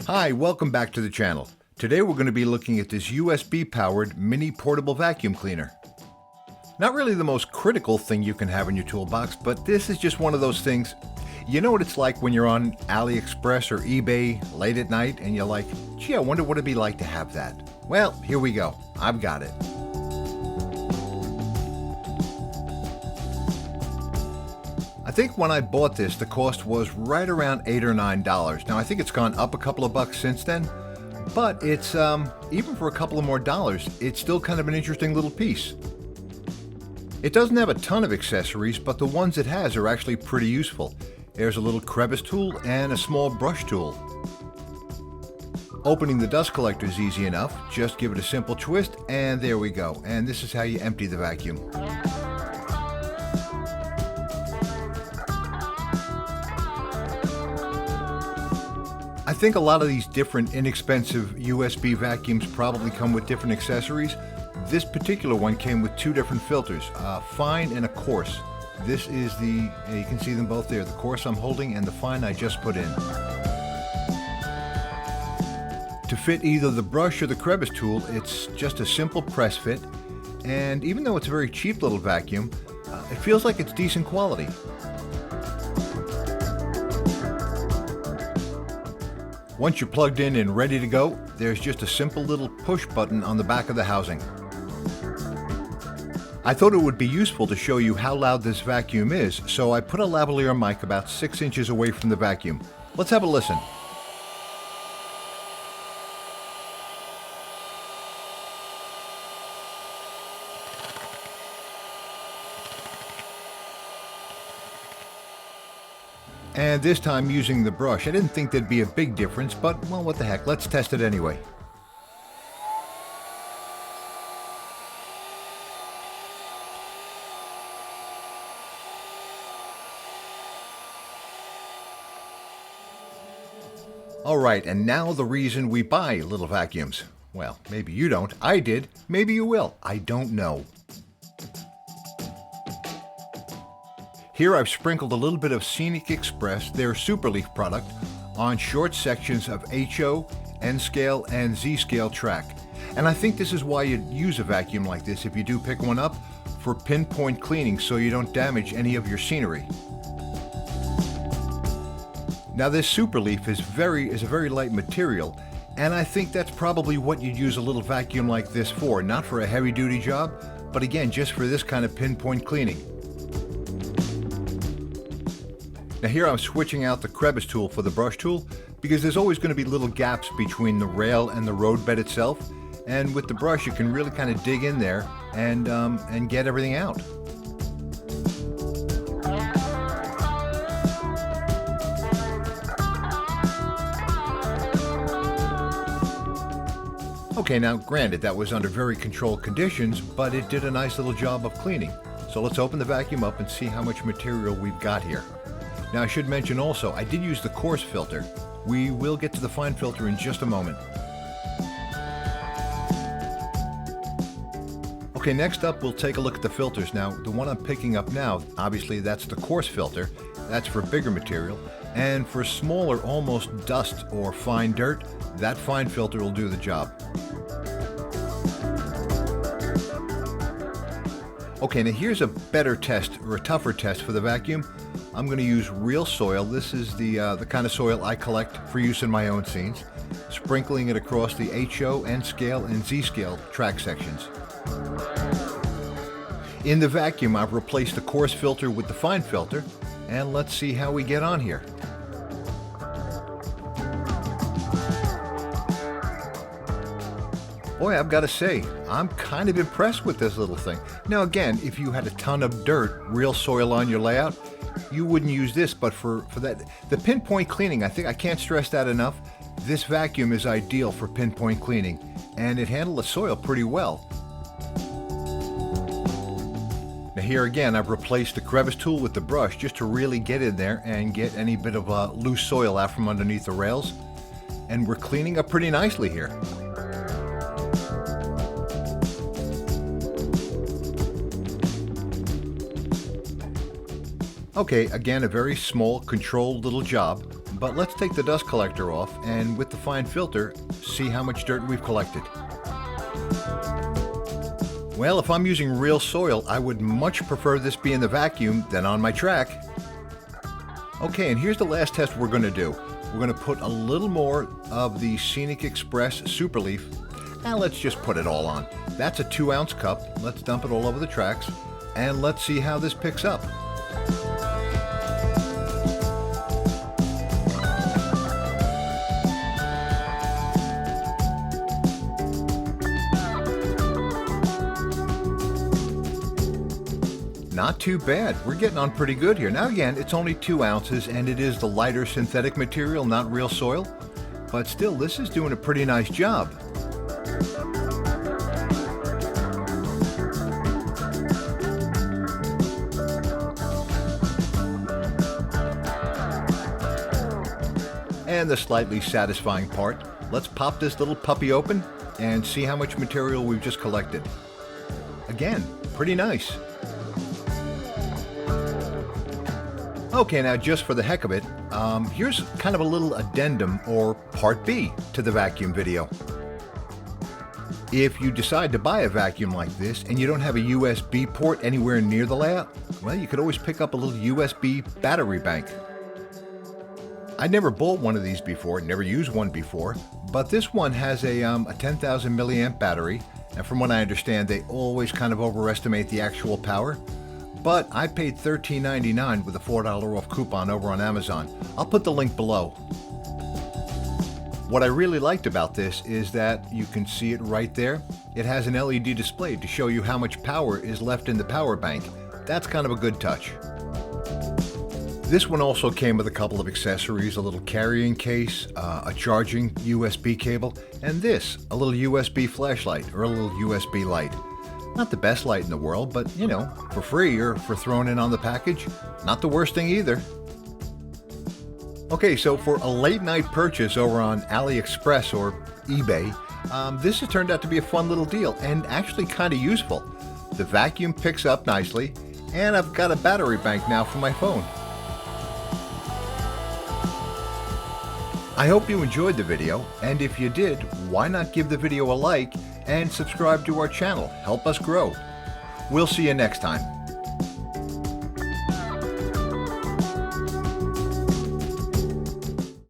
Hi, welcome back to the channel. Today we're going to be looking at this USB-powered mini portable vacuum cleaner. Not really the most critical thing you can have in your toolbox, but this is just one of those things. You know what it's like when you're on AliExpress or eBay late at night and you're like, gee, I wonder what it'd be like to have that. Well, here we go. I've got it. I think when I bought this, the cost was right around $8 or $9. Now I think it's gone up a couple of bucks since then, but it's, even for a couple of more dollars, it's still kind of an interesting little piece. It doesn't have a ton of accessories, but the ones it has are actually pretty useful. There's a little crevice tool and a small brush tool. Opening the dust collector is easy enough. Just give it a simple twist and there we go. And this is how you empty the vacuum. I think a lot of these different inexpensive USB vacuums probably come with different accessories. This particular one came with two different filters, a fine and a coarse. This is the, you can see them both there, the coarse I'm holding and the fine I just put in. To fit either the brush or the crevice tool, it's just a simple press fit, and even though it's a very cheap little vacuum, it feels like it's decent quality. Once you're plugged in and ready to go, there's just a simple little push button on the back of the housing. I thought it would be useful to show you how loud this vacuum is, so I put a lavalier mic about 6 inches away from the vacuum. Let's have a listen. And this time using the brush. I didn't think there'd be a big difference, but well, what the heck, let's test it anyway. Alright, and now the reason we buy little vacuums. Well, maybe you don't. I did. Maybe you will. I don't know. Here I've sprinkled a little bit of Scenic Express, their Superleaf product, on short sections of HO, N-scale, and Z-scale track. And I think this is why you'd use a vacuum like this if you do pick one up, for pinpoint cleaning so you don't damage any of your scenery. Now this Superleaf is a very light material, and I think that's probably what you'd use a little vacuum like this for, not for a heavy-duty job, but again, just for this kind of pinpoint cleaning. Now here I'm switching out the crevice tool for the brush tool because there's always going to be little gaps between the rail and the roadbed itself, and with the brush you can really kind of dig in there and get everything out. Okay, now granted that was under very controlled conditions, but it did a nice little job of cleaning. So let's open the vacuum up and see how much material we've got here. Now I should mention also, I did use the coarse filter. We will get to the fine filter in just a moment. Okay, next up we'll take a look at the filters. Now the one I'm picking up now, obviously that's the coarse filter. That's for bigger material. And for smaller, almost dust or fine dirt, that fine filter will do the job. Okay, now here's a better test, or a tougher test for the vacuum. I'm going to use real soil. This is the kind of soil I collect for use in my own scenes, sprinkling it across the HO, N-scale, and Z-scale track sections. In the vacuum, I've replaced the coarse filter with the fine filter, and let's see how we get on here. Boy, I've got to say, I'm kind of impressed with this little thing. Now again, if you had a ton of dirt, real soil on your layout, you wouldn't use this, but for that, the pinpoint cleaning, I think I can't stress that enough. This vacuum is ideal for pinpoint cleaning, and it handled the soil pretty well. Now here again, I've replaced the crevice tool with the brush just to really get in there and get any bit of loose soil out from underneath the rails. And we're cleaning up pretty nicely here. Okay, again, a very small, controlled little job. But let's take the dust collector off and with the fine filter, see how much dirt we've collected. Well, if I'm using real soil, I would much prefer this be in the vacuum than on my track. Okay, and here's the last test we're going to do. We're going to put a little more of the Scenic Express Superleaf. Now let's just put it all on. That's a 2-ounce cup. Let's dump it all over the tracks and let's see how this picks up. Not too bad. We're getting on pretty good here. Now again, it's only 2 ounces and it is the lighter synthetic material, not real soil. But still, this is doing a pretty nice job. And the slightly satisfying part, let's pop this little puppy open and see how much material we've just collected. Again, pretty nice. Okay, now just for the heck of it, here's kind of a little addendum or part B to the vacuum video. If you decide to buy a vacuum like this and you don't have a USB port anywhere near the layout, well, you could always pick up a little USB battery bank. I never bought one of these before, never used one before, but this one has a 10,000 milliamp battery, and from what I understand, they always kind of overestimate the actual power. But I paid $13.99 with a $4 off coupon over on Amazon. I'll put the link below. What I really liked about this is that you can see it right there. It has an LED display to show you how much power is left in the power bank. That's kind of a good touch. This one also came with a couple of accessories, a little carrying case, a charging USB cable, and this, a little USB flashlight or a little USB light. Not the best light in the world, but you know, for free or for thrown in on the package, not the worst thing either. Okay, so for a late night purchase over on AliExpress or eBay, this has turned out to be a fun little deal and actually kind of useful. The vacuum picks up nicely, and I've got a battery bank now for my phone. I hope you enjoyed the video, and if you did, why not give the video a like and subscribe to our channel. Help us grow. We'll see you next time.